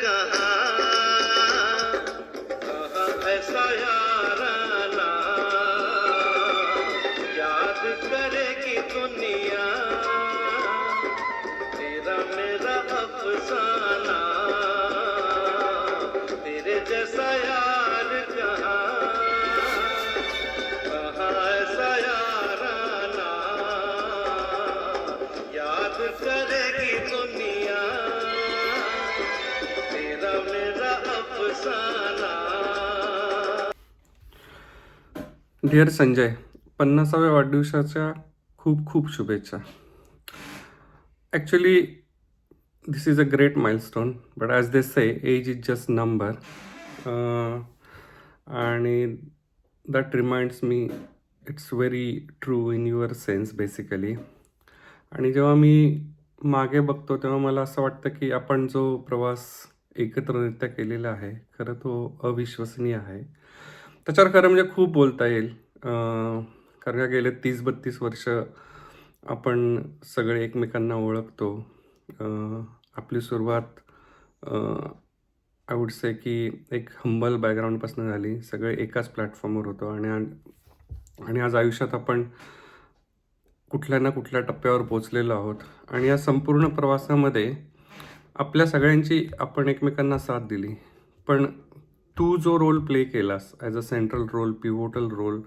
कहाँ ऐसा याराना याद करेगी दुनिया तेरा मेरा अफसाना तेरे जैसा यार कहाँ ऐसा याराना याद करेगी दुनिया तेरा मेरा अफसाना. डिअर संजय, 50व्या वाढदिवसाच्या खूप खूप शुभेच्छा. Actually this is a great milestone, but as they say age is just number. आणि that reminds me it's very true in your sense basically. आणि जेव्हा मी मागे बघतो तेव्हा मला असं वाटतं की आपण जो प्रवास एकत्ररित्या केलेला आहे खरं तो अविश्वसनीय आहे. त्याच्यावर खरं म्हणजे खूप बोलता येईल. कारण का गेले 30-32 वर्ष आपण सगळे एकमेकांना ओळखतो. आपली सुरुवात आय वुड से की एक हंबल बॅकग्राऊंडपासून झाली. सगळे एकाच प्लॅटफॉर्मवर होतो आणि आज आयुष्यात आपण कुठल्या ना कुठल्या टप्प्यावर पोचलेलो आहोत. आणि या संपूर्ण प्रवासामध्ये आपल्या सगळ्यांची आपण एकमेकांना साथ दिली. पण तू जो रोल प्ले केलास as a central role, pivotal role,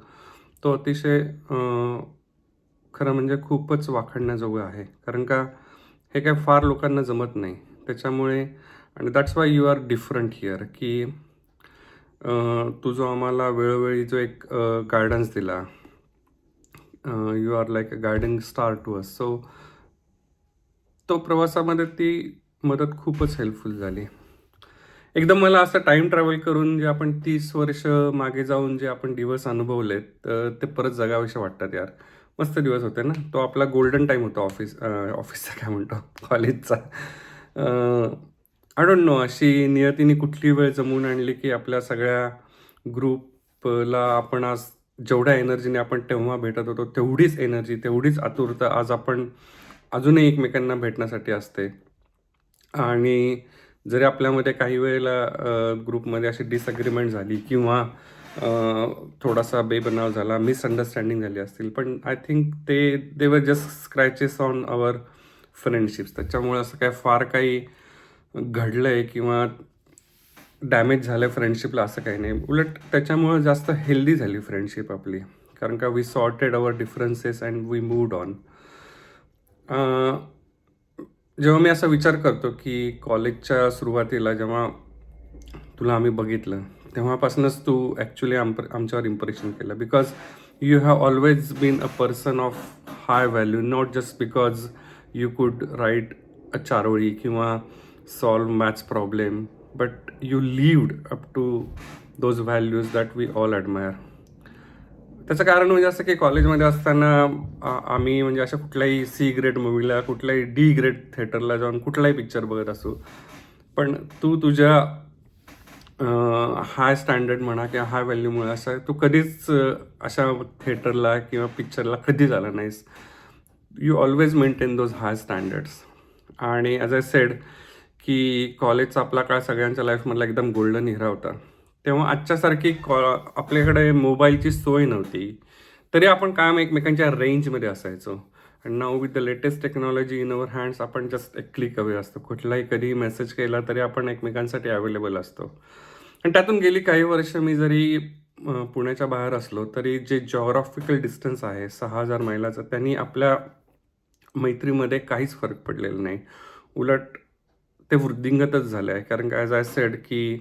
तो अतिशय खरं म्हणजे खूपच वाखाणण्याजोगं आहे. कारण का हे काय फार लोकांना जमत नाही. त्याच्यामुळे आणि that's why you are different here की तू जो आम्हाला वेळोवेळी जो एक गायडन्स दिला, you are like a guiding star to us. So तो प्रवासामध्ये ती मदत खूपच हेल्पफुल झाली. एकदम मला असं टाईम ट्रॅव्हल करून जे आपण 30 वर्ष मागे जाऊन जे आपण दिवस अनुभवलेत ते परत जगावेसे वाटतात यार. मस्त दिवस होते ना. तो आपला गोल्डन टाईम होता ऑफिसचा काय म्हणतो कॉलेजचा. आय डोंट नो अशी नियतीने कुठली वेळ जमवून आणली की आपल्या सगळ्या ग्रुपला आपण आज जेवढ्या एनर्जीने आपण तेव्हा भेटत होतो तेवढीच एनर्जी, तेवढीच आतुरता आज आपण अजूनही एकमेकांना भेटण्यासाठी असते. आणि जरी आपल्यामध्ये काही वेळेला ग्रुपमध्ये अशी डिसअग्रीमेंट झाली किंवा थोडासा बेबनाव झाला, मिसअंडरस्टँडिंग झाली असतील, पण I think they were just scratches on our friendships. त्याच्यामुळे असं काय फार काही घडलं आहे किंवा डॅमेज झालं फ्रेंडशिपला असं काही नाही. उलट त्याच्यामुळं जास्त हेल्दी झाली फ्रेंडशिप आपली. कारण का we sorted our differences and we moved on. जेव्हा मी असा विचार करतो की कॉलेजच्या सुरुवातीला जेव्हा तुला आम्ही बघितलं तेव्हापासूनच तू ॲक्च्युली आमच्यावर इम्प्रेशन केलं. Because you have always been a person of high value, not just because you could write a चारोळी किंवा solve maths problem, but you lived up to those values that we all admire. त्याचं कारण म्हणजे असं की कॉलेजमध्ये असताना आम्ही म्हणजे अशा कुठल्याही C ग्रेड मूवीला, कुठल्याही D ग्रेड थिएटरला जाऊन कुठलाही पिक्चर बघत असू, पण तू तुझ्या हाय स्टँडर्ड म्हणा किंवा हाय व्हॅल्यूमुळे असं तू कधीच अशा थिएटरला किंवा पिक्चरला कधीच आला नाहीस. You always maintain those high standards. आणि ॲज आय सेड की कॉलेजचा आपला काळ सगळ्यांच्या लाईफमधला एकदम गोल्डन इरा होता. तेव्हा आजच्यासारखी आपल्याकडे मोबाईलची सोय नव्हती, तरी आपण कायम एकमेकांच्या रेंजमध्ये असायचो. And now with the latest technology in our hands आपण जस्ट एक क्लिक अवे असतो. कुठलाही कधी मेसेज केला तरी आपण एकमेकांसाठी अवेलेबल असतो. आणि त्यातून गेली काही वर्ष मी जरी पुण्याच्या बाहेर असलो तरी जे जॉग्राफिकल डिस्टन्स आहे 6,000 मैलाचं, त्यांनी आपल्या मैत्रीमध्ये काहीच फरक पडलेला नाही. उलट ते वृद्धिंगतच झालं आहे. कारण का ॲज आय सेड की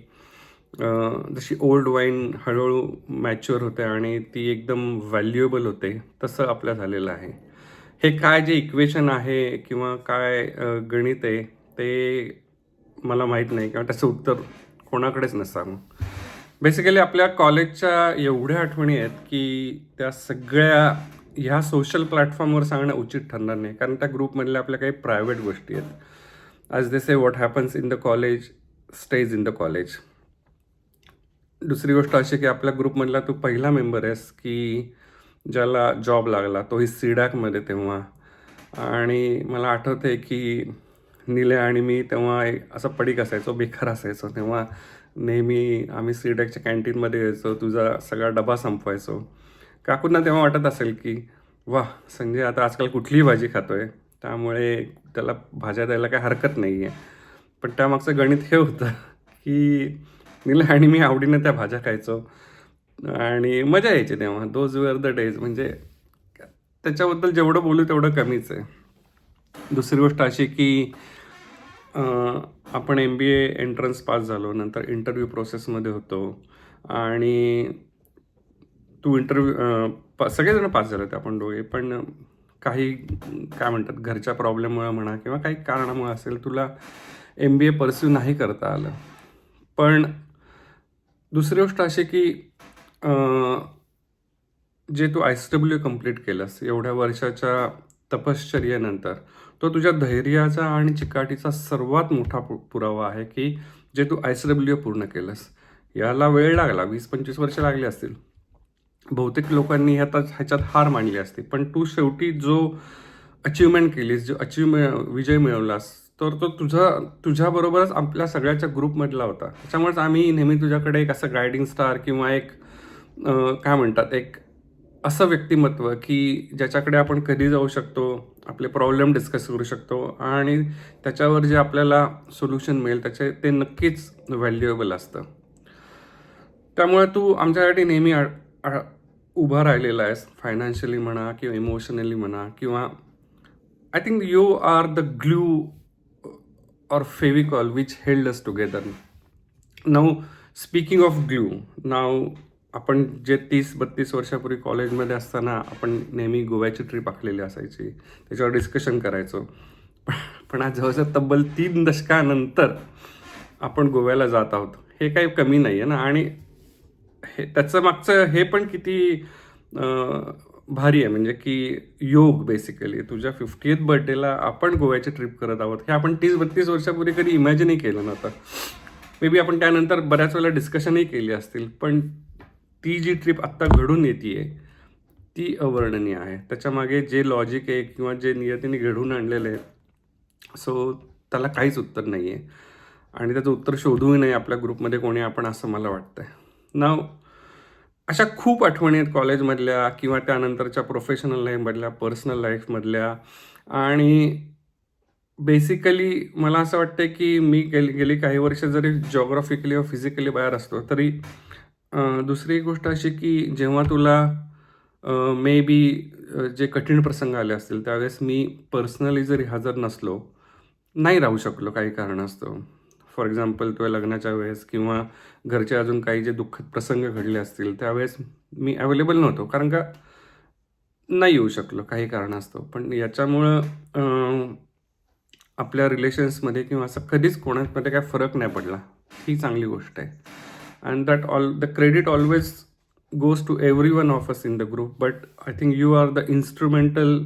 जशी ओल्ड वाईन हळूहळू मॅच्युअर होते आणि ती एकदम व्हॅल्युएबल होते, तसं आपल्या झालेलं आहे. हे काय जे इक्वेशन आहे किंवा काय गणित आहे ते मला माहीत नाही किंवा त्याचं उत्तर कोणाकडेच नसावं. बेसिकली आपल्या कॉलेजच्या एवढ्या आठवणी आहेत की त्या सगळ्या ह्या सोशल प्लॅटफॉर्मवर सांगणं उचित ठरणार नाही. कारण त्या ग्रुपमधल्या आपल्या काही प्रायव्हेट गोष्टी आहेत. As they say what happens in the college stage in the college. दुसरी गोष्ट अशी की आपल्या ग्रुपमधला तू पहिला मेंबर आहेस की ज्याला जॉब लागला, तोही सीडॅकमध्ये तेव्हा. आणि मला आठवतं आहे की निले आणि मी तेव्हा असं पडीक असायचो, बेकार असायचो. तेव्हा नेहमी आम्ही सीडॅकच्या कॅन्टीनमध्ये यायचो, तुझा सगळा डबा संपवायचो. काकूंना तेव्हा वाटत असेल की वाह, संजय आता आजकाल कुठलीही भाजी खातोय, त्यामुळे त्याला भाज्या द्यायला काही हरकत नाही आहे. पण त्यामागचं गणित हे होतं की निलय आणि मी आवडीनं त्या भाज्या खायचो आणि मजा यायची तेव्हा. Those were the days. म्हणजे त्याच्याबद्दल जेवढं बोलू तेवढं कमीच आहे. दुसरी गोष्ट अशी की आपण MBA एंट्रन्स पास झालो, नंतर इंटरव्ह्यू प्रोसेसमध्ये होतो आणि तू सगळेजण पास झाले होते आपण दोघे, पण काही काय म्हणतात घरच्या प्रॉब्लेममुळे म्हणा किंवा काही कारणामुळे असेल तुला MBA परस्यू नाही करता आलं. पण दुसरी गोष्ट अशी की जे तू ICW कंप्लीट केलंस एवढ्या वर्षाच्या तपश्चर्येनंतर, तो तुझ्या धैर्याचा आणि चिकाटीचा सर्वात मोठा पुरावा आहे की जे तू ICW पूर्ण केलंस. याला वेळ लागला, 20-25 वर्ष लागली असतील. बहुतेक लोकांनी ह्याच्यात हार मानली असती, पण तू शेवटी जो अचिव्हमेंट केलीस, जो विजय मिळवलास, तर तो तुझ्याबरोबरच आपल्या सगळ्याच्या ग्रुपमधला होता. त्याच्यामुळेच आम्ही नेहमी तुझ्याकडे एक असं गायडिंग स्टार किंवा एक काय म्हणतात एक असं व्यक्तिमत्व की ज्याच्याकडे आपण कधी जाऊ शकतो, आपले प्रॉब्लेम डिस्कस करू शकतो आणि त्याच्यावर जे आपल्याला सोल्युशन मिळेल ते नक्कीच व्हॅल्युएबल असतं. त्यामुळे तू आमच्यासाठी नेहमी उभा राहिलेला आहेस, फायनान्शियली म्हणा किंवा इमोशनली म्हणा, किंवा I think you are the glue or Fevicol which held us together. Now, speaking of glue, आपण जे 30-32 वर्षापूर्वी कॉलेजमध्ये असताना आपण नेहमी गोव्याची ट्रिप आखलेली असायची, त्याच्यावर डिस्कशन करायचो. पण आज जवळजवळ तब्बल 3 दशकानंतर आपण गोव्याला जात आहोत. हे काही कमी नाही आहे ना. आणि त्याचं मागचं हे पण किती भारी आहे, म्हणजे की योग बेसिकली तुझ्या 50th बर्थडेला आपण गोव्याची ट्रिप करत आहोत, हे आपण 30-32 वर्षापूर्वी कधी इमॅजिनही केलं नव्हतं. मे बी आपण त्यानंतर बऱ्याच वेळेला डिस्कशनही केली असतील, पण ती जी ट्रिप आत्ता घडून येते ती अवर्णनीय आहे. त्याच्यामागे जे लॉजिक आहे किंवा जे नियतीने घडून आणलेलं आहे, सो त्याला काहीच उत्तर नाही आहे आणि त्याचं उत्तर शोधूही नाही आपल्या ग्रुपमध्ये कोणी आपण, असं मला वाटतंय. नाव अशा खूप आठवणी आहेत कॉलेजमधल्या किंवा त्यानंतरच्या प्रोफेशनल लाईफमधल्या, पर्सनल लाईफमधल्या. आणि बेसिकली मला असं वाटतं की मी गेली काही वर्ष जरी जॉग्राफिकली व फिजिकली बाहेर असतो, तरी दुसरी गोष्ट अशी की जेव्हा तुला मे बी जे कठीण प्रसंग आले असतील त्यावेळेस मी पर्सनली जरी हजर नसलो, नाही राहू शकलो काही कारणास्तव. फॉर एक्झाम्पल तुझ्या लग्नाच्या वेळेस किंवा घरचे अजून काही जे दुःखद प्रसंग घडले असतील त्यावेळेस मी अवेलेबल नव्हतो, कारण का नाही येऊ शकलो काही कारणास्तव. पण याच्यामुळं आपल्या रिलेशन्समध्ये किंवा असं कधीच कोणामध्ये काय फरक नाही पडला, ही चांगली गोष्ट आहे. And the credit always goes to every one of us in the group, but I think you are the instrumental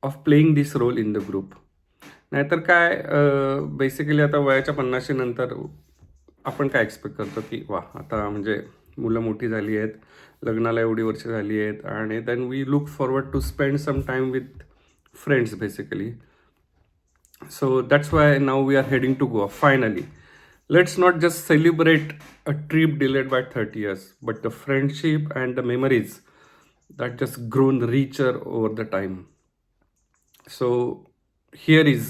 of playing this role in the group. नाहीतर काय बेसिकली आता वयाच्या 50 नंतर आपण काय एक्सपेक्ट करतो की वा आता म्हणजे मुलं मोठी झाली आहेत, लग्नाला एवढी वर्ष झाली आहेत, आणि then we look forward to spend some time with friends basically. So that's why now we are heading to Goa finally. Let's not just celebrate a trip delayed by 30 years, but the friendship and the memories that just grown richer over the time. So here is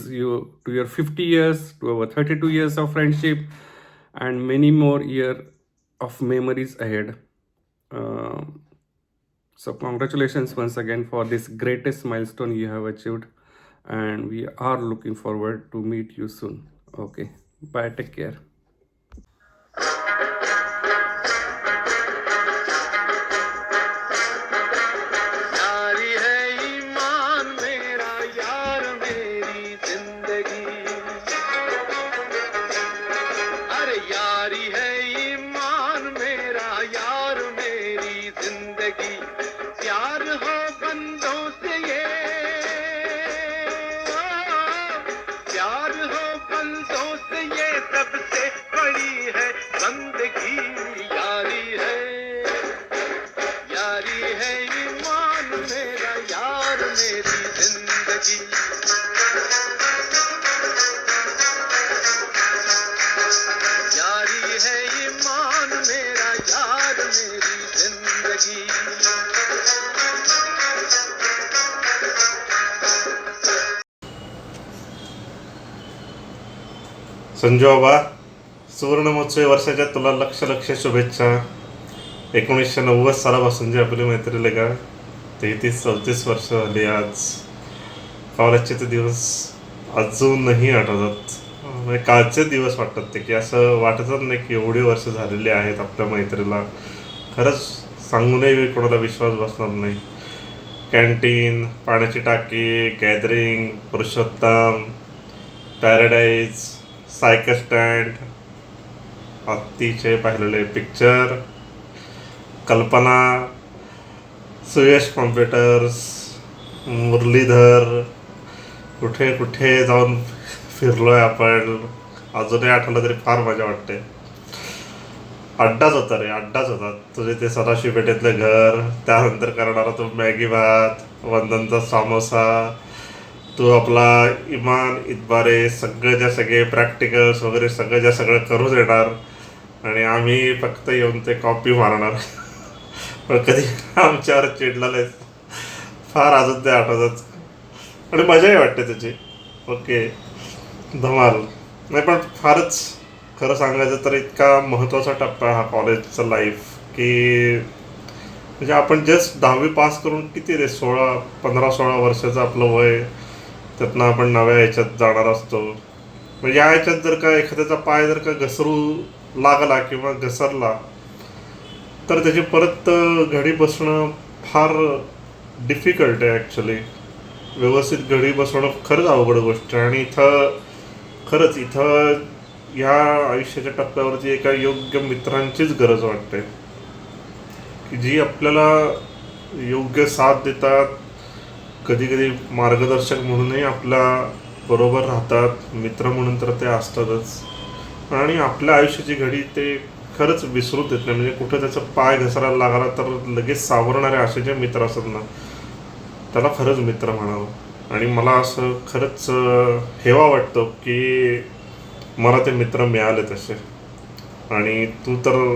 to your 50 years, to our 32 years of friendship, and many more years of memories ahead. So congratulations once again for this greatest milestone you have achieved, and we are looking forward to meet you soon. Okay, bye, take care. यारी है ईमान मेरा यार मेरी जिंदगी, अरे यारी है ईमान मेरा यार मेरी जिंदगी, प्यार हो बंदों से ये, प्यार हो बंदों से ये सबसे संजू बाबा, सुवर्णमहोत्सवी वर्षाच्या तुला लक्ष लक्ष शुभेच्छा. 1990 सालापासून जी आपली मैत्री का 33-34 वर्ष झाली आज. कॉलेजचे ते दिवस अजूनही आठवतात. म्हणजे कालचे दिवस वाटतात ते, की असं वाटतच नाही की एवढी वर्ष झालेली आहेत आपल्या मैत्रीला. खरंच सांगूनही कोणाला विश्वास बसणार नाही. कॅन्टीन, पाण्याची टाकी, gathering, Purushottam, paradise, cycle stand, अतिशय पाहिलेले पिक्चर, कल्पना, सुयश कॉम्प्युटर्स, मुरलीधर, कुठे कुठे जाऊन फिरलोय आपण. अजूनही आठवलं तरी फार मजा वाटते. अड्डाच होता रे, अड्डाच होता. तुझे ते सदाशिव पेठेतलं घर, त्यानंतर करणारा तो मॅगी भात, वंदनचा सामोसा, तू आपला इमान इतबारे, सगळेच्या सगळे प्रॅक्टिकल्स वगैरे सगळं करून येणार आणि आम्ही फक्त येऊन ते कॉपी मारणार. पण कधी आमच्यावर चिडलेलं फार अजून ते आठवतात आणि मजाही वाटते त्याची. ओके, धमाल. नाही पण फारच खरं सांगायचं तर इतका महत्त्वाचा टप्पा हा कॉलेजचा लाईफ, की म्हणजे आपण जस्ट 10वी पास करून किती रे 15-16 वर्षाचं आपलं वय, त्यातनं आपण नव्या ह्याच्यात जाणार असतो. म्हणजे या ह्याच्यात जर का एखाद्याचा पाय जर का घसरू लागला किंवा घसरला तर त्याची परत घडी बसणं फार डिफिकल्ट आहे ॲक्च्युली. व्यवस्थित घडी बसवणं खरंच अवघड गोष्ट आहे. आणि इथं ह्या आयुष्याच्या टप्प्यावरती एका योग्य मित्रांचीच गरज वाटते, की जी आपल्याला योग्य साथ देतात, कधी कधी मार्गदर्शक म्हणूनही आपल्या बरोबर राहतात. मित्र म्हणून तर ते असतातच आणि आपल्या आयुष्याची घडी ते खरंच विसरू देत नाही. म्हणजे कुठं त्याचा पाय घसरायला लागला तर लगेच सावरणारे असे जे मित्र असतात ना, त्याला खरंच मित्र म्हणावं. आणि मला असं खरंच हेवा वाटतो की मला ते मित्र मिळाले तसे. आणि तू तर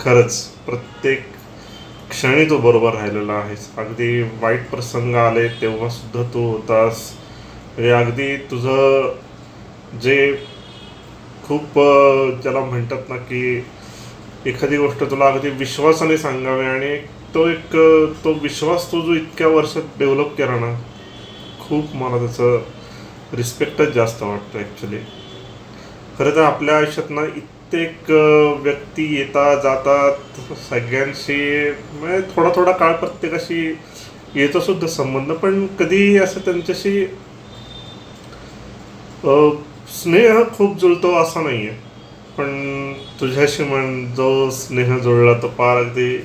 खरंच प्रत्येक क्षणी तू बरोबर राहिलेला आहेस. अगदी वाईट प्रसंग आले तेव्हा सुद्धा तू होतास. म्हणजे अगदी तुझं जे खूप ज्याला म्हणतात ना, की एखादी गोष्ट तुला अगदी विश्वासाने सांगावी आणि तो विश्वास तो जो इतक्या वर्षात डेव्हलप केला ना, खूप मला त्याचं रिस्पेक्टच जास्त वाटतं ॲक्च्युली. खरं तर आपल्या आयुष्यात ना कित्येक व्यक्ती येतात जातात, सगळ्यांशी म्हणजे थोडा थोडा काळ प्रत्येकाशी येतो सुद्धा संबंध, पण कधी असं त्यांच्याशी स्नेह खूप जुळतो असा नाही आहे. पण तुझ्याशी जो स्नेह जुळला तो पार अगदी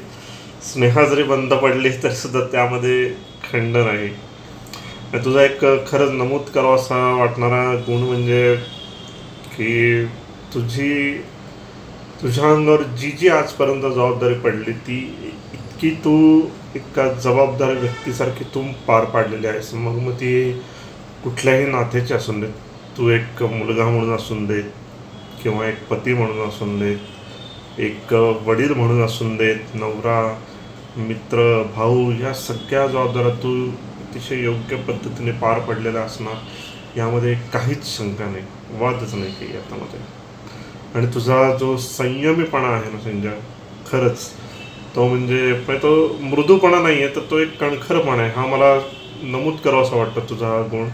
स्नेह जरी बंद पडली तरी सुद्धा त्यामध्ये खंड नाही. तुझा एक खरंच नमूद करावा असा वाटणारा गुण म्हणजे की तुझ्या अंगावर जी आजपर्यंत जबाबदारी पडली ती इतकी तू एका जबाबदार व्यक्तीसारखी तू पार पाडलेली आहेस. मग ती कुठल्याही नात्याची असून देत, तू एक मुलगा म्हणून असून देत किंवा एक पती म्हणून असून देत, एक वडील म्हणून असून देत, नवरा, मित्र, भाऊ, या सगळ्या जबाबदाऱ्या तू अतिशय योग्य पद्धतीने पार पडलेला असणार यामध्ये काहीच शंका नाही, वादच नाही की याच्यामध्ये. आणि तुझा जो संयमीपणा आहे ना संजय, खरंच तो म्हणजे तो मृदूपणा नाही आहे तर तो एक कणखरपणा आहे. हा मला नमूद करावं असं वाटतं तुझा हा गुण,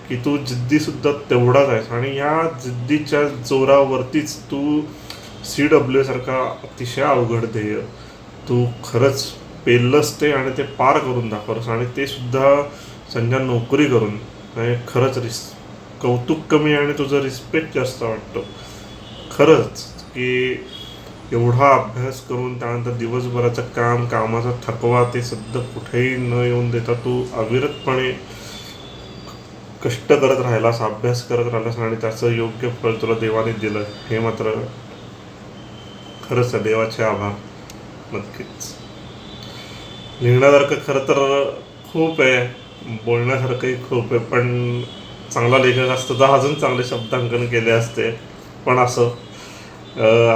की तू जिद्दीसुद्धा तेवढाच आहेस. आणि या जिद्दीच्या जोरावरतीच तू CW सारखा अतिशय अवघड ध्येय तू खरंच पेललंस ते आणि ते पार करून दाखवलंस. आणि ते सुद्धा संजय नोकरी करून. खरंच कौतुक कमी आणि तुझं रिस्पेक्ट जास्त वाटतं खरंच, की एवढा अभ्यास करून त्यानंतर दिवसभराचं कामाचा थकवा ते सुद्धा कुठेही न येऊन देता तू अविरतपणे कष्ट करत राहिलास, अभ्यास करत राहिलास आणि त्याचं योग्य फळ तुला देवाने दिलं. हे मात्र खरंच देवाचे आभार. नक्कीच लिहिण्यासारखं खरं तर खूप आहे, बोलण्यासारखंही खूप आहे, पण चांगला लेखक असतो तर अजून चांगले शब्दांकन केले असते. पण असं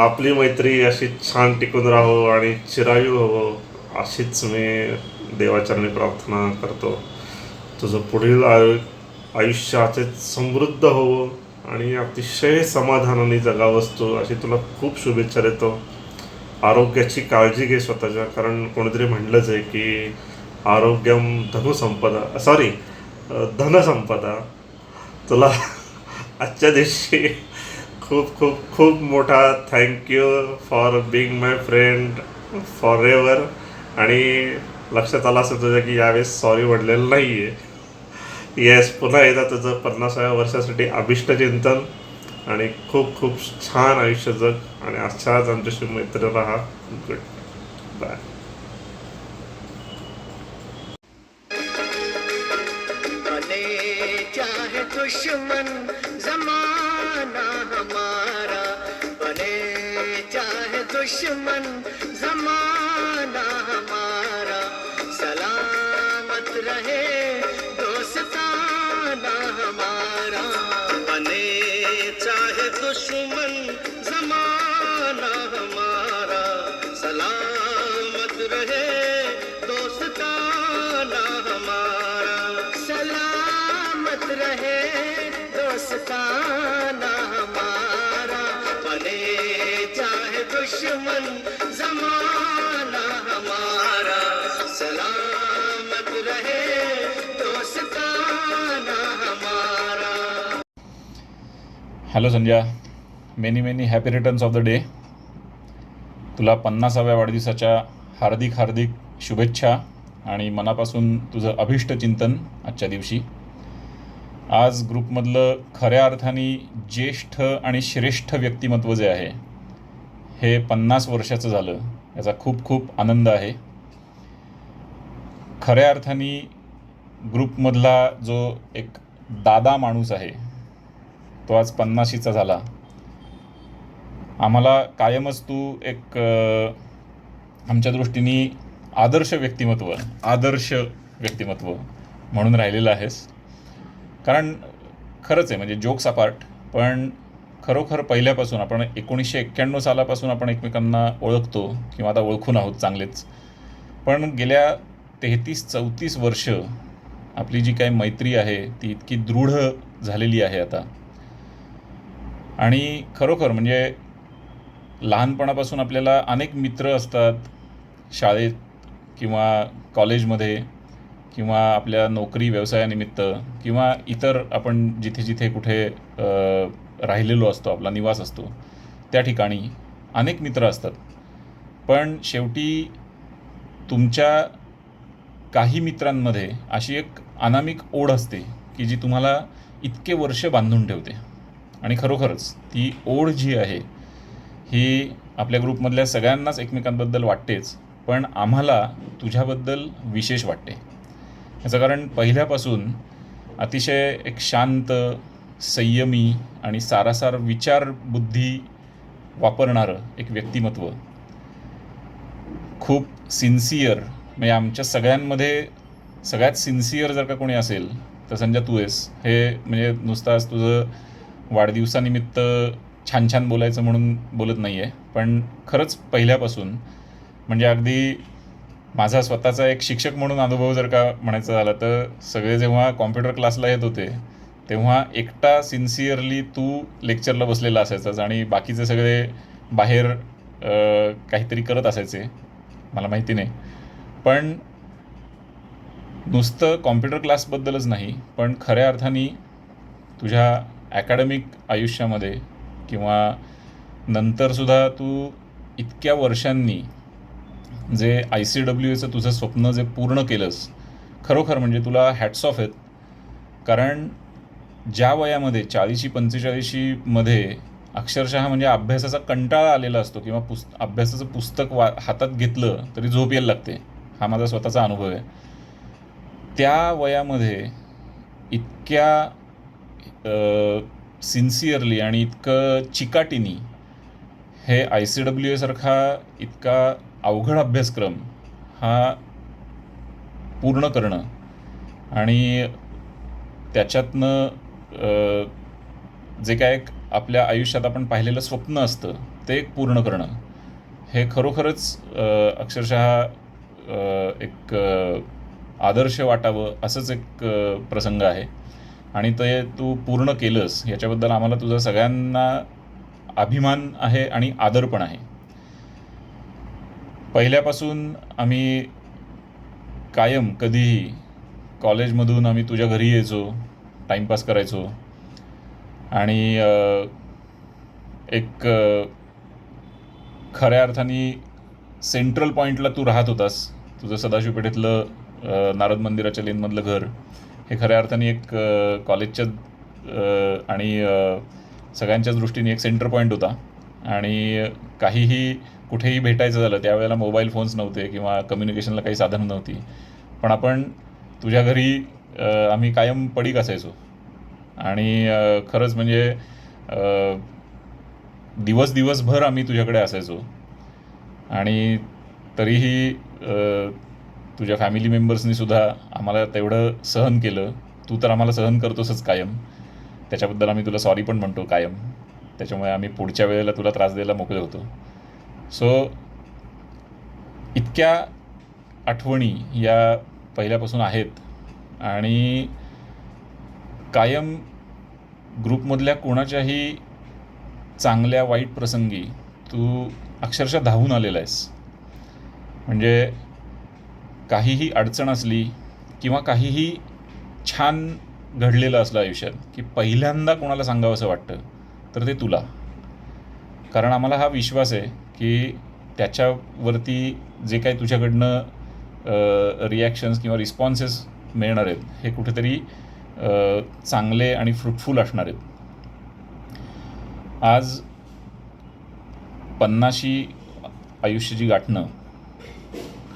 आपली मैत्री अशी छान टिकून राहो आणि चिरायू हवं अशीच मी देवाचरणी प्रार्थना करतो. तुझं पुढील आयुष्य असेच समृद्ध होवं, आणि अतिशय समाधानाने जगावंस तू, अशी तुला खूप शुभेच्छा देतो. आरोग्याची काळजी घे स्वतःच्या, कारण कोणीतरी म्हणलंच आहे की आरोग्यम धनुसंपदा, सॉरी धनसंपदा. तुला आजच्या दिवशी खूप खूप खूप मोठा thank you for being my friend for ever. आणि लक्षात आलं असं तुझं की यावेळेस सॉरी म्हटलेलं नाही आहे. येस, पुन्हा एकदा तुझं 50व्या वर्षासाठी अभिष्ट चिंतन आणि खूप खूप छान आयुष्य जग आणि अशाच आमच्याशी मैत्री राहा. Good bye. बने चाहे दुश्मन जमाना हमारा, बने चाहे दुश्मन जमाना हमारा, सलामत रहे दोस्ताना हमारा. बने चाहे दुश्मन जमाना हमारा, सलामत रहे दोस्ताना हमारा, सलामत रहे दोस्ताना हमारा. बने चाहे दुश्मन जमाना हमारा, सलामत रहे दोस्ताना हमारा. Hello Sanjay, many many happy returns of the day. तुला 50व्या वाढदिवसाच्या हार्दिक हार्दिक शुभेच्छा आणि मनापासून तुझं अभिष्ट चिंतन आजच्या दिवशी. आज ग्रुपमधलं खऱ्या अर्थाने ज्येष्ठ आणि श्रेष्ठ व्यक्तिमत्व जे आहे हे 50 वर्षाचं झालं, याचा खूप खूप आनंद आहे. खऱ्या अर्थाने ग्रुपमधला जो एक दादा माणूस आहे तो आज 50शीचा झाला. आम्हाला कायमच तू एक आमच्या दृष्टीने आदर्श व्यक्तिमत्व म्हणून राहिलेलं आहेस. कारण खरंच आहे, म्हणजे जोक्स अपार्ट, पण खरोखर पहिल्यापासून आपण 1991 सालापासून आपण एकमेकांना ओळखतो किंवा आता ओळखून आहोत चांगलेच. पण गेल्या 33-34 वर्ष आपली जी काही मैत्री आहे ती इतकी दृढ झालेली आहे आता. आणि खरोखर म्हणजे लहानपणापासून आपल्याला अनेक मित्र असतात, शाळेत किंवा कॉलेजमध्ये किंवा आपल्या नोकरी व्यवसायानिमित्त किंवा इतर आपण जिथे जिथे कुठे राहिलेलो असतो, आपला निवास असतो त्या ठिकाणी अनेक मित्र असतात. पण शेवटी तुमच्या काही मित्रांमध्ये अशी एक अनामिक ओढ असते की जी तुम्हाला इतके वर्ष बांधून ठेवते. आणि खरोखरच ती ओढ जी आहे ही आपल्या ग्रुपमधल्या सगळ्यांनाच एकमेकांबद्दल वाटतेच, पण आम्हाला तुझ्याबद्दल विशेष वाटते. याचं कारण पहिल्यापासून अतिशय एक शांत, संयमी आणि सारासार विचारबुद्धी वापरणारं एक व्यक्तिमत्व, खूप सिन्सिअर. म्हणजे आमच्या सगळ्यांमध्ये सगळ्यात सिन्सिअर जर का कोणी असेल तर संजय तू आहेस. हे म्हणजे नुसताच तुझं वाढदिवसानिमित्त छान छान बोलायचं म्हणून बोलत नाही आहे, पण खरंच पहिल्यापासून म्हणजे अगदी माझा स्वतःचा एक शिक्षक म्हणून अनुभव जर का म्हणायचं झालं तर सगळे जेव्हा कॉम्प्युटर क्लासला येत होते तेव्हा एकटा सिन्सिअरली तू लेक्चरला बसलेला असायचाच आणि बाकीचे सगळे बाहेर काहीतरी करत असायचे, मला माहिती नाही. पण नुसतं कॉम्प्युटर क्लासबद्दलच नाही, पण खऱ्या अर्थाने तुझ्या ॲकॅडमिक आयुष्यामध्ये किंवा नंतरसुद्धा तू इतक्या वर्षांनी जे ICWAचं तुझं स्वप्न जे पूर्ण केलंस, खरोखर म्हणजे तुला हॅट्स ऑफ आहेत. कारण ज्या वयामध्ये 40-45मध्ये अक्षरशः म्हणजे अभ्यासाचा कंटाळा आलेला असतो किंवा अभ्यासाचं पुस्तक हातात घेतलं तरी झोप यायला लागते, हा माझा स्वतःचा अनुभव आहे. त्या वयामध्ये इतक्या सिन्सिअरली आणि इतकं चिकाटीनी हे ICWA सारखा इतका अवघड अभ्यासक्रम हा पूर्ण करणं आणि त्याच्यातनं जे काय आपल्या आयुष्यात आपण पाहिलेलं स्वप्न असतं ते एक पूर्ण करणं, हे खरोखरच अक्षरशः एक आदर्श वाटावं असंच एक प्रसंग आहे. आणि ते तू पूर्ण केलंस याच्याबद्दल आम्हाला तुझा सगळ्यांना अभिमान आहे आणि आदर पण आहे. पहिल्यापासून आम्ही कायम कधीही कॉलेजमधून आम्ही तुझ्या घरी यायचो, टाईमपास करायचो आणि एक खऱ्या अर्थाने सेंट्रल पॉईंटला तू राहत होतास. तुझं सदाशिव पेठेतलं नारद मंदिराच्या लेनमधलं घर हे खऱ्या अर्थाने एक कॉलेजच्या आणि सगळ्यांच्याच दृष्टीने एक सेंटर पॉईंट होता. आणि काहीही कुठेही भेटायचं झालं त्यावेळेला मोबाईल फोन्स नव्हते किंवा कम्युनिकेशनला काही साधनं नव्हती, पण आपण तुझ्या घरी आम्ही कायम पडीक असायचो. आणि खरंच म्हणजे दिवसभर आम्ही तुझ्याकडे असायचो. आणि तरीही तुझ्या फॅमिली मेंबर्सनी सुद्धा आम्हाला तेवढं सहन केलं. तू तर आम्हाला सहन करतोसच कायम, त्याच्याबद्दल आम्ही तुला सॉरी पण म्हणतो कायम. त्याच्यामुळे आम्ही पुढच्या वेळेला तुला त्रास द्यायला मोकळे होतो. सो इतक्या आठवणी या पहिल्यापासून आहेत आणि कायम ग्रुपमधल्या कोणाच्याही चांगल्या वाईट प्रसंगी तू अक्षरशः धावून आलेला आहेस. म्हणजे काहीही अडचण असली किंवा काहीही छान घडलेलं असलं आयुष्यात की पहिल्यांदा कोणाला सांगावं असं वाटतं तर ते तुला. कारण आम्हाला हा विश्वास आहे की त्याच्यावरती जे काही तुझ्याकडनं रिॲक्शन्स किंवा रिस्पॉन्सेस मिळणार आहेत हे कुठेतरी चांगले आणि फ्रुटफुल असणार आहेत. आज 50शी आयुष्याची गाठणं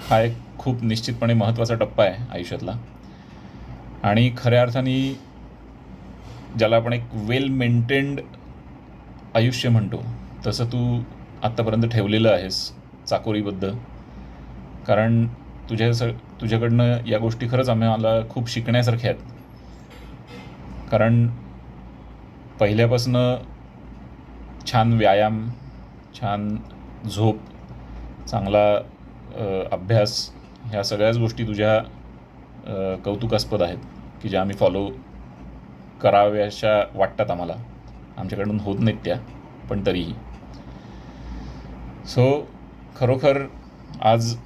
हा एक खूप निश्चितपणे महत्त्वाचा टप्पा आहे आयुष्यातला. आणि खऱ्या अर्थाने ज्याला आपण एक वेल मेंटेन्ड आयुष्य म्हणतो तसं तू आत्तापर्यंत ठेवलेलं आहेस चाकोरीबद्ध. कारण तुझ्याकडनं या गोष्टी खरंच आम्हाला खूप शिकण्यासारख्या आहेत. कारण पहिल्यापासनं छान व्यायाम, छान झोप, चांगला अभ्यास ह्या सगळ्याच गोष्टी तुझ्या कौतुकास्पद आहेत की ज्या आम्ही फॉलो कराव्याशा वाटतात आम्हाला. आमच्याकडून होत नाहीत त्या, पण तरीही. सो खरोखर आज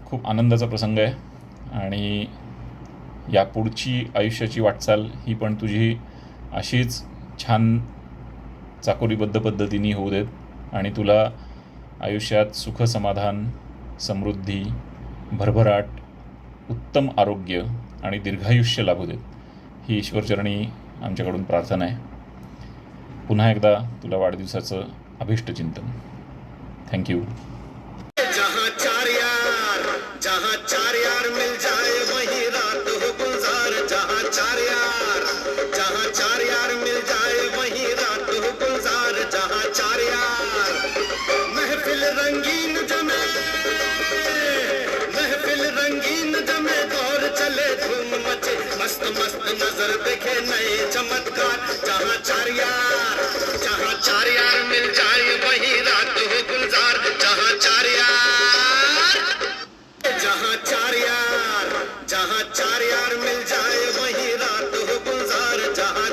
खूप आनंदाचा प्रसंग आहे आणि या पुढची आयुष्याची वाटचाल ही पण तुझी अशीच छान चाकोरीबद्ध पद्धतीने होऊ देत आणि तुला आयुष्यात सुख, समाधान, समृद्धी, भरभराट, उत्तम आरोग्य आणि दीर्घायुष्य लाभू देत ही ईश्वरचरणी आमच्याकडून प्रार्थना आहे. पुन्हा एकदा तुला वाढदिवसाचं अभिष्टचिंतन. थँक्यू. जहाँ चार यार मिल जाए वहीं रात हो गुलजार. जहाँ चार यार मिल जाए वहीं रात हो गुलजार. जहाँ चार यार महफिल रंगीन जमे दौर चले धूम मचे मस्त मस्त नजर देखे नए चमत्कार. जहाँ चार यार मिल जाए वहीं रात हो गुलजार. जहाँ चार यार मिल जाए वहीं रात हो गुलजार. जहाँ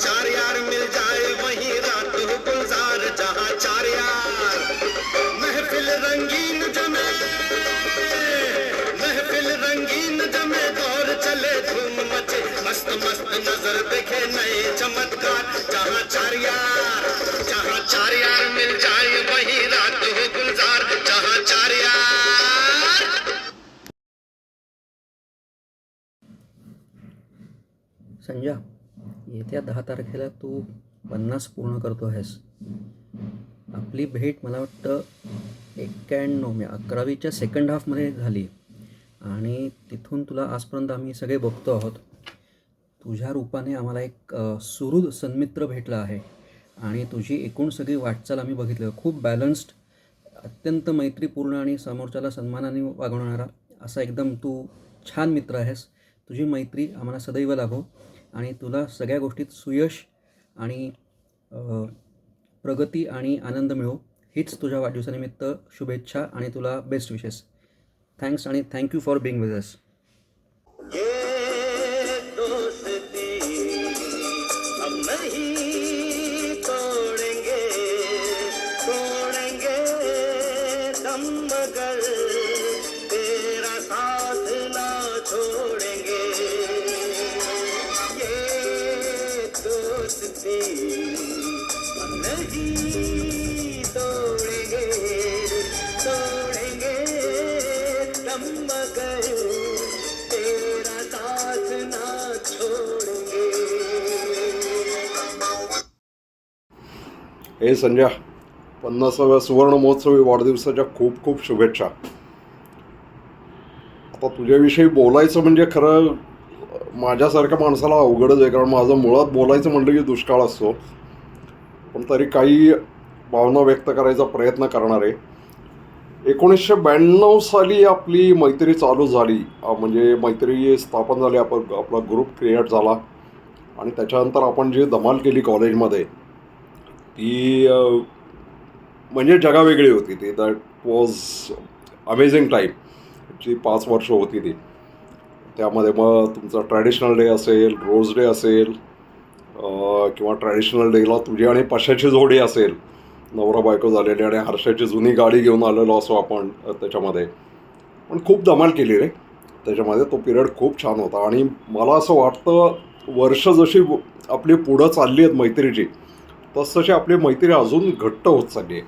चार यार मिल जाए वहीं रात हो गुलजार. जहाँ चार यार महफिल रंगीन जमे दौर चले धूम मचे मस्त मस्त नजर देखे नए चमत्कार. जहाँ चार यार मिल जाए वहीं रात हो गुलजार. जहाँ चार यार. संजय, येत्या 10 तारखेला तू 50 पूर्ण करतो आहेस. आपली भेट मला वाटतं 11वीच्या सेकंड हाफमध्ये झाली आणि तिथून तुला आजपर्यंत आम्ही सगळे बघतो आहोत. तुझ्या रूपाने आम्हाला एक सुहृद सन्मित्र भेटला आहे आणि तुझी एकूण सगळी वाटचाल आम्ही बघितलं. खूप बॅलन्स्ड, अत्यंत मैत्रीपूर्ण आणि समोरच्याला सन्मानाने वागवणारा असा एकदम तू छान मित्र आहेस. तुझी मैत्री आम्हाला सदैव लाभो आणि तुला सगळ्या गोष्टीत सुयश आणि प्रगती आणि आनंद मिळो हीच तुझ्या वाढदिवसानिमित्त शुभेच्छा आणि तुला बेस्ट विशेस. थँक्स आणि thank you for being with us. ये दोस्ती नहीं तोड़ेंगे तोड़ेंगे दम मगर तेरा साथ ना छोड़ेंगे. हे संजय, 50व्या सुवर्ण महोत्सवी वाढदिवसाच्या खूप खूप शुभेच्छा. आता तुझ्याविषयी बोलायचं म्हणजे खरं माझ्यासारख्या माणसाला अवघडच आहे, कारण माझं मुळात बोलायचं म्हटलं की दुष्काळ असतो. पण तरी काही भावना व्यक्त करायचा प्रयत्न करणार आहे. 1992 साली आपली मैत्री चालू झाली, म्हणजे मैत्री स्थापन झाली, आपला ग्रुप क्रिएट झाला आणि त्याच्यानंतर आपण जी धमाल केली कॉलेजमध्ये ती म्हणजे जगावेगळी होती. ती दॅट वॉज अमेझिंग टाईम. जी 5 वर्ष होती ती. त्यामध्ये मग तुमचा ट्रॅडिशनल डे असेल, रोज डे असेल किंवा ट्रॅडिशनल डेला तुझी आणि पशाची जोडी असेल, नवरा बायको झालेली आणि हर्षाची जुनी गाडी घेऊन आलेलो असो आपण त्याच्यामध्ये. पण खूप धमाल केली रे त्याच्यामध्ये. तो पिरियड खूप छान होता आणि मला असं वाटतं वर्ष जशी आपली पुढं चालली आहेत मैत्रीची तसतशी आपली मैत्री अजून घट्ट होत चालली आहे.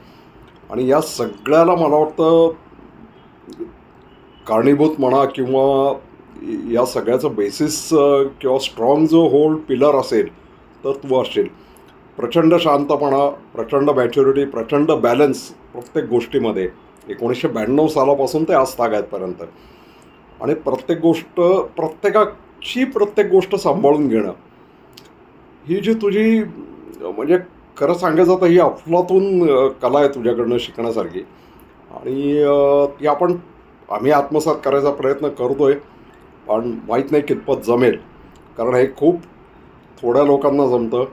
आणि या सगळ्याला मला वाटतं कारणीभूत म्हणा किंवा या सगळ्याचं बेसिस किंवा स्ट्रॉंग जो होल्ड पिलर असेल तर तू असशील. प्रचंड शांतपणा, प्रचंड मॅच्युरिटी, प्रचंड बॅलन्स प्रत्येक गोष्टीमध्ये 1992 सालापासून ते आज तागायतपर्यंत. आणि प्रत्येक गोष्ट सांभाळून घेणं ही जी तुझी म्हणजे खरं सांगायचं तर ही अफलातून कला आहे तुझ्याकडनं शिकण्यासारखी. आणि ती आम्ही आत्मसात करायचा प्रयत्न करतो आहे, पण माहीत नाही कितपत जमेल, कारण हे खूप थोड्या लोकांना जमतं.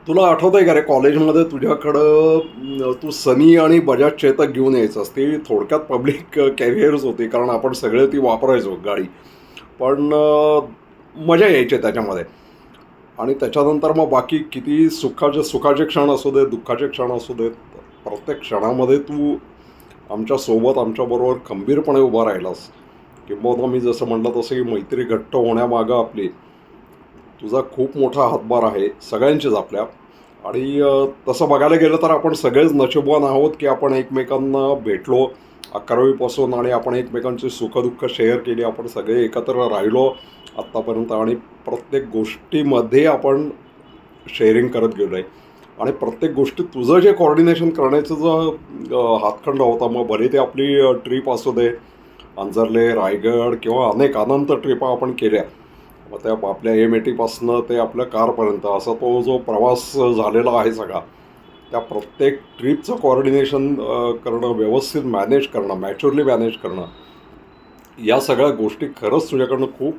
तुला आठवतं आहे का रे कॉलेजमध्ये तुझ्याकडं तू सनी आणि बजाज चेतक घेऊन यायचंस. ती थोडक्यात पब्लिक कॅरियर्स होती, कारण आपण सगळे ती वापरायचो गाडी, पण मजा यायची त्याच्यामध्ये. आणि त्याच्यानंतर मग बाकी किती सुखाचे क्षण असू देत, दुःखाचे क्षण असू देत, प्रत्येक क्षणामध्ये तू आमच्यासोबत आमच्याबरोबर खंबीरपणे उभा राहिलास. किंबहुना मी जसं म्हटलं तसं की मैत्री घट्ट होण्यामागं आपली तुझा खूप मोठा हातभार आहे, सगळ्यांचीच आपल्या. आणि तसं बघायला गेलं तर आपण सगळेच नशीबवान आहोत की आपण एकमेकांना भेटलो 11वीपासून आणि आपण एकमेकांची सुखदुःख शेअर केली. आपण सगळे एकत्र राहिलो आत्तापर्यंत आणि प्रत्येक गोष्टीमध्ये आपण शेअरिंग करत गेलो आहे. आणि प्रत्येक गोष्टी तुझं जे कॉर्डिनेशन करण्याचं जो हातखंड होता, मग भले ते आपली ट्रिप असू दे, अंजरले, रायगड किंवा अनेक अनंत ट्रिपा आपण केल्या, मग त्या आपल्या M80पासनं ते आपल्या कारपर्यंत असा तो जो प्रवास झालेला आहे सगळा, त्या प्रत्येक ट्रिपचं कॉर्डिनेशन करणं, व्यवस्थित मॅनेज करणं, मॅच्युअरली मॅनेज करणं, या सगळ्या गोष्टी खरंच तुझ्याकडनं खूप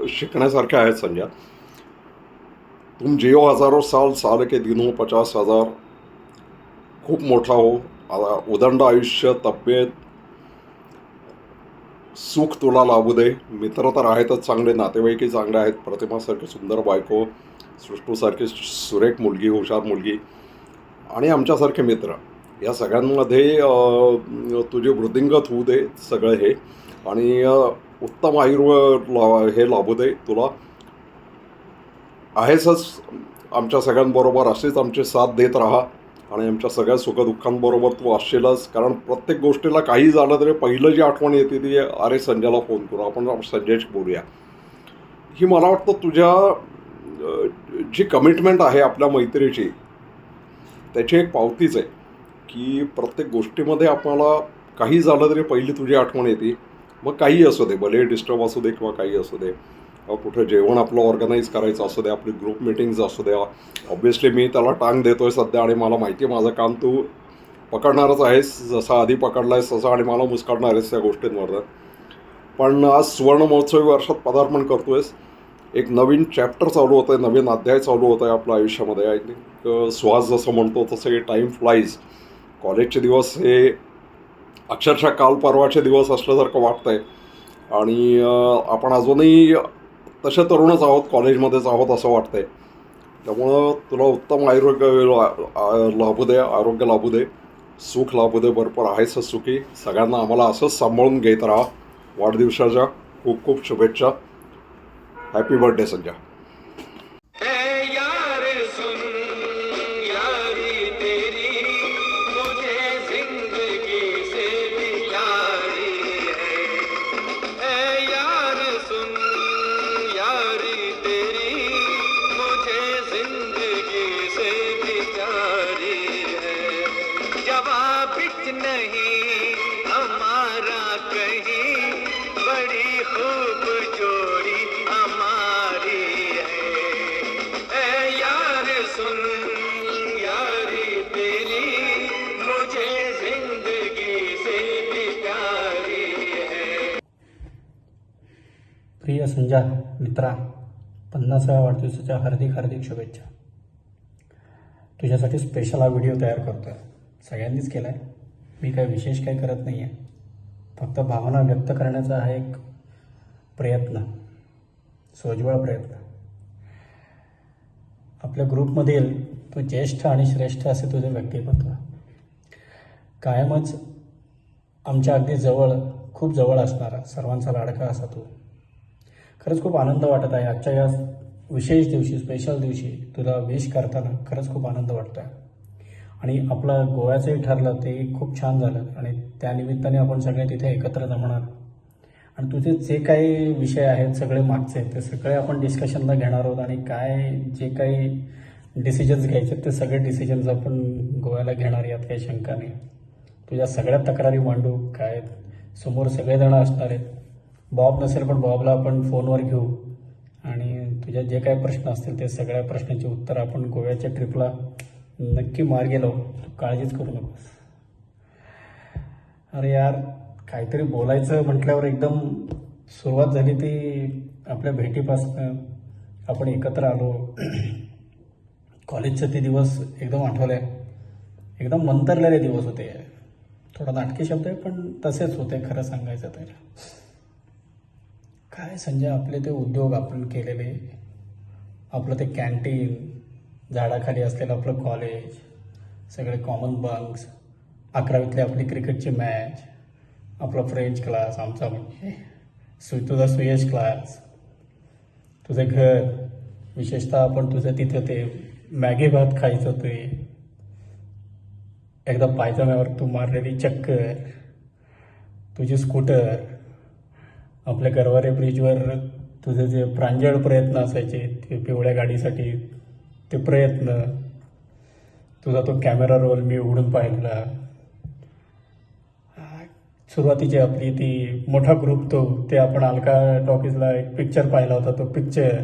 शिकण्यासारख्या आहेत संजय. तुम जियो हजारो साल के दिनों 50,000. खूप मोठा हो, उदंड आयुष्य, तब्येत, सुख तुला लाभू दे. मित्र तर आहेतच चांगले, नातेवाईकही चांगले आहेत, प्रतिमासारखी सुंदर बायको, सृष्टूसारखी सुरेख मुलगी, हुशार मुलगी आणि आमच्यासारखे मित्र, या सगळ्यांमध्ये तुझी वृद्धिंगत होऊ दे सगळं हे. आणि उत्तम हे लाभू दे तुला. आहेसच आमच्या सगळ्यांबरोबर, अशीच आमची साथ देत राहा आणि आमच्या सगळ्या सुखदुःखांबरोबर तू असशीलच. कारण प्रत्येक गोष्टीला काही झालं तरी पहिलं जी आठवण येते ती अरे संजयला फोन करू, आपण संजयशी बोलूया. ही मला वाटतं तुझ्या जी कमिटमेंट आहे आपल्या मैत्रीची त्याची एक पावतीच आहे की प्रत्येक गोष्टीमध्ये आपल्याला काही झालं तरी पहिली तुझी आठवण येते. मग काही असू दे, भले डिस्टर्ब असू दे किंवा काही असू दे, कुठे जेवण आपलं ऑर्गनाईज करायचं असू दे, आपली ग्रुप मिटिंग्ज असू द्या. ऑब्व्हियसली मी त्याला टांग देतो आहे सध्या आणि मला माहिती आहे माझं काम तू पकडणारच आहेस, जसा आधी पकडला आहेस तसं, आणि मला मुस्काडणार आहेस त्या गोष्टींवर. पण आज सुवर्ण महोत्सवी वर्षात पदार्पण करतो आहेस, एक नवीन चॅप्टर चालू होतं आहे, नवीन अध्याय चालू होत आहे आपल्या आयुष्यामध्ये. आय थिंक सुहास जसं म्हणतो तसं की टाईम फ्लाईज. कॉलेजचे दिवस हे अक्षरशः काल परवाचे दिवस असल्यासारखं वाटतं आहे आणि आपण अजूनही तसे तरुणच आहोत, कॉलेजमध्येच आहोत असं वाटतं आहे. त्यामुळं तुला उत्तम आरोग्य लाभू दे, सुख लाभू दे, भरपूर आहेच सुखी. सगळ्यांना आम्हाला असंच सांभाळून घेत राहा. वाढदिवसाच्या खूप खूप शुभेच्छा. Happy birthday Sanjay. यार सुन यारी हवा बिच नहीं हमारा कहीं, बड़ी खूब जोड़ी हमारी है। ए यार सुन यारी तेरी मुझे जिंदगी से भी प्यारी है। प्रिय संजा मित्रा, 50व्या वाढदिवसाच्या हार्दिक हार्दिक शुभेच्छा. तुझ्यासाठी स्पेशल हा व्हिडिओ तयार करतो आहे. सगळ्यांनीच केला आहे. मी काय विशेष काही करत नाही आहे. फक्त भावना व्यक्त करण्याचा हा एक प्रयत्न, सोज्वळ प्रयत्न. आपल्या ग्रुपमधील तू ज्येष्ठ आणि श्रेष्ठ असे तुझे व्यक्तिमत्व कायमच आमच्या अगदी जवळ, खूप जवळ असणारा, सर्वांचा लाडका असा तू. खरंच खूप आनंद वाटत आहे आजच्या या विशेष दिवशी, स्पेशल दिवशी तुला विश करताना. खरंच खूप आनंद वाटतो आहे. आणि आपलं गोव्याचंही ठरलं ते खूप छान झालं आणि त्यानिमित्ताने आपण सगळे तिथे एकत्र जमणार. आणि तुझे जे काही विषय आहेत सगळे मागचे, ते सगळे आपण डिस्कशनला घेणार आहोत. आणि काय जे काही डिसिजन्स घ्यायचे ते सगळे डिसिजन्स आपण गोव्याला घेणार, यात काही शंका नाही. तुझ्या सगळ्या तक्रारी मांडू, काय समोर सगळेजण असणार आहेत. बॉब नसेल पण बॉबला आपण फोनवर घेऊ आणि तुझ्या जे काही प्रश्न असतील ते सगळ्या प्रश्नांची उत्तर आपण गोव्याच्या ट्रिपला नक्की मार्गी लावू. तू काळजीच करू नकोस. अरे यार, काहीतरी बोलायचं म्हटल्यावर एकदम सुरुवात झाली ती आपल्या भेटीपासून. आपण एकत्र आलो, कॉलेजचे ते दिवस एकदम आठवले. एकदम मंतरलेले दिवस होते. थोडा नाटकी शब्द आहे पण तसेच होते खरं सांगायचं तर. काय संजय, आपले ते उद्योग आपण केलेले, आपलं ते कॅन्टीन, झाडाखाली असलेलं आपलं कॉलेज, सगळे कॉमन बंक्स, 11वीतली आपली क्रिकेटची मॅच, आपला फ्रेंच क्लास, आमचा म्हणजे तुझा सुयश क्लास, तुझे घर, विशेषतः आपण तुझं तिथे ते मॅगी भात खायचं ते, एकदा पायजम्यावर तू मारलेली चक्कर, तुझी स्कूटर, आपल्या गरवारे ब्रिजवर तुझे जे प्रांजळ प्रयत्न असायचे ते पिवळ्या गाडीसाठी, ते प्रयत्न, तुझा तो कॅमेरा रोल मी उघडून पाहिलेला, सुरुवातीची आपली ती मोठा ग्रुप, ते आपण अलका टॉकीजला एक पिक्चर पाहिला होता, तो पिक्चर.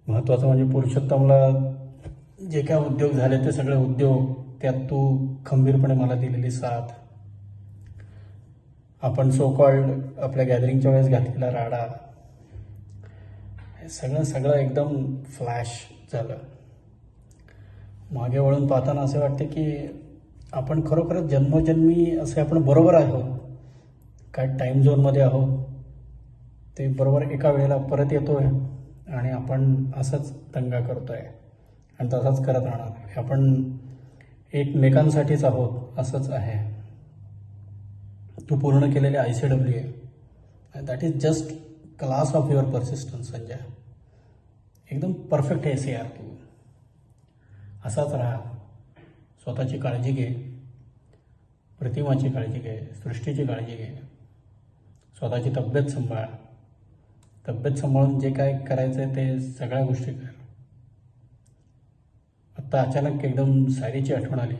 महत्त्वाचं म्हणजे पुरुषोत्तमला जे काय उद्योग झाले ते सगळे उद्योग, त्यात तू खंबीरपणे मला दिलेली साथ, आपण सो कॉल्ड आपल्या गॅदरिंगच्या वेळेस घातलेला राडा, हे सगळं एकदम फ्लॅश झालं. मागे वळून पाहताना असे वाटते की आपण खरोखरच जन्मोजन्मी असे आपण बरोबर आहोत. काय टाईम झोनमध्ये आहोत, ते बरोबर एका वेळेला परत येतोय आणि आपण असंच दंगा करतोय आणि तसाच करत राहणार. आपण एकमेकांसाठीच आहोत असंच आहे. तू पूर्ण केलेले ICW आहे, that is just class of your persistence Sanjay. एकदम परफेक्ट आहेस यार तू. असाच राहा. स्वतःची काळजी घे, प्रतिमाची काळजी घे, सृष्टीची काळजी घे, स्वतःची तब्येत सांभाळ. तब्येत सांभाळून जे काय करायचं आहे ते सगळ्या गोष्टी कर. आत्ता अचानक एकदम सायरीची आठवण आली.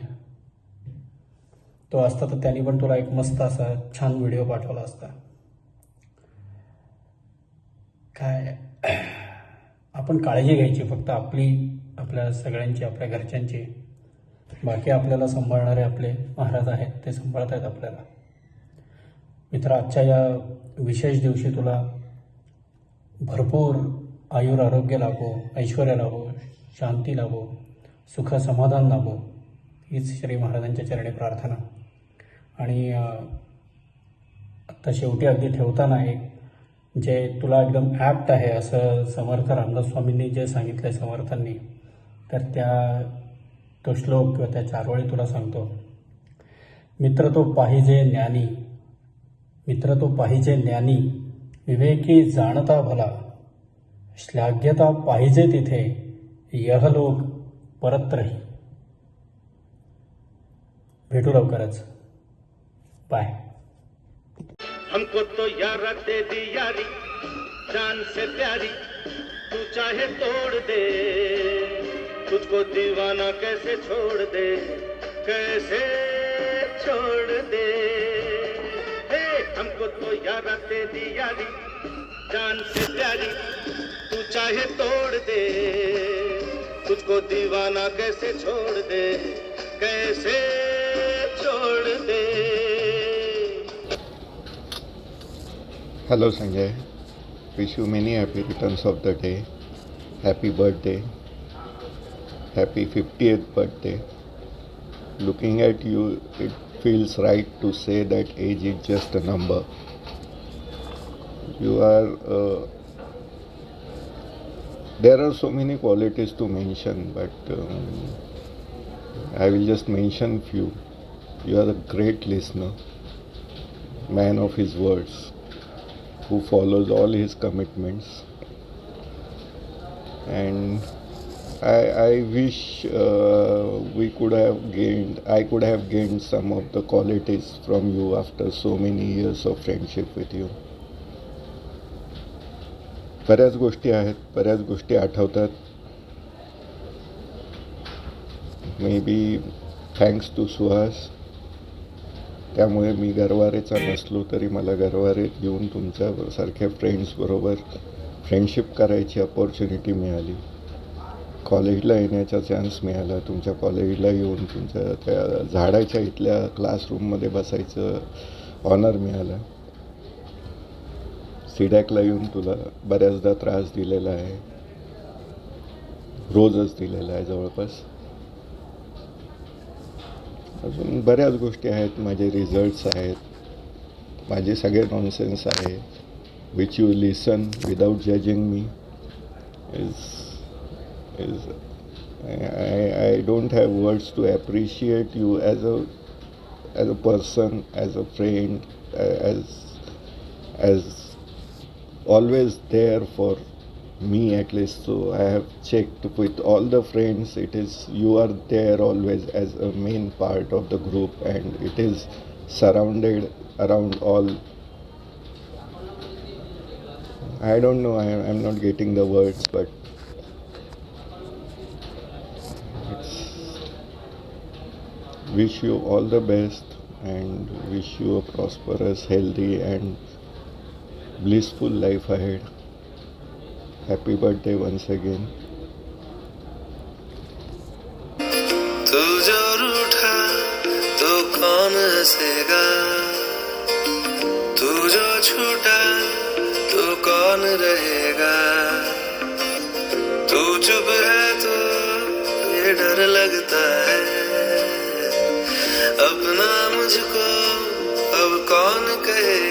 तो असता तर त्यांनी पण तुला एक मस्त असा छान व्हिडिओ पाठवला असता. काय आपण काळजी घ्यायची फक्त आपली, आपल्या सगळ्यांची, आपल्या घरच्यांची. बाकी आपल्याला सांभाळणारे आपले महाराज आहेत, ते सांभाळत आहेत आपल्याला. मित्रा, आजच्या या विशेष दिवशी तुला भरपूर आयुर आरोग्य लाभो, ऐश्वर्य लाभो, शांती लाभो, सुख समाधान लाभो, हीच श्री महाराजांच्या चरणी प्रार्थना. आणि आत्ता शेवटी अगदी ठेवताना एक जे तुला एकदम ॲप्ट आहे असं समर्थ रामदास स्वामींनी जे सांगितलं आहे समर्थांनी, तर तो श्लोक किंवा त्या चारोळी तुला सांगतो. मित्र तो पाहिजे ज्ञानी, मित्र तो पाहिजे ज्ञानी, विवेकी जाणता भला, श्लाघ्यता पाहिजे तिथे, यहलोक परत रही. भेटू लवकरच. बाय. हमको तो यारा दे दी यारी जान से प्यारी, तू चाहे तोड़ दे तुझको दीवाना कैसे छोड़ दे, कैसे छोड़ दे। हे हमको तो यारा तेरी यारी जान से प्यारी, तू चाहे तोड़ दे। तुझको दीवाना कैसे छोड़ दे, कैसे छोड़ दे। Hello Sanjay, wish you many happy returns of the day. Happy birthday. Happy 50th birthday. Looking at you, it feels right to say that age is just a number. You are, there are so many qualities to mention, but I will just mention few. You are a great listener, man of his words, who follows all his commitments, and I wish I could have gained some of the qualities from you after so many years of friendship with you. बऱ्याच गोष्टी आहेत, बऱ्याच गोष्टी आठवतात. Maybe thanks to Suhas, त्यामुळे मी गरवारेचा नसलो तरी मला गरवारेत येऊन तुमच्यासारख्या फ्रेंड्सबरोबर फ्रेंडशिप करायची अपॉर्च्युनिटी मिळाली. कॉलेजला येण्याचा चान्स मिळाला. तुमच्या कॉलेजला येऊन तुमच्या त्या झाडाच्या इथल्या क्लासरूममध्ये बसायचं ऑनर मिळालं. सीडॅकला येऊन तुला बऱ्याचदा त्रास दिलेला आहे, रोजच दिलेला आहे जवळपास. अजून बऱ्याच गोष्टी आहेत. माझे रिझल्ट्स आहेत, माझे सगळे नॉनसेन्स आहे, which you listen without judging me. I don't have words to appreciate you as a person, as a friend, as always there for me at least. So I have checked with all the friends, it is you are there always as a main part of the group, and it is surrounded around all. I don't know, I'm not getting the words, but wish you all the best and wish you a prosperous, healthy and blissful life ahead. Happy birthday once again. तू जो रूठा तो कौन हंसेगा, तू जो छूटा तो कौन रहेगा। तू चुप है तो ये डर लगता है, अपना मुझको अब कौन कहे।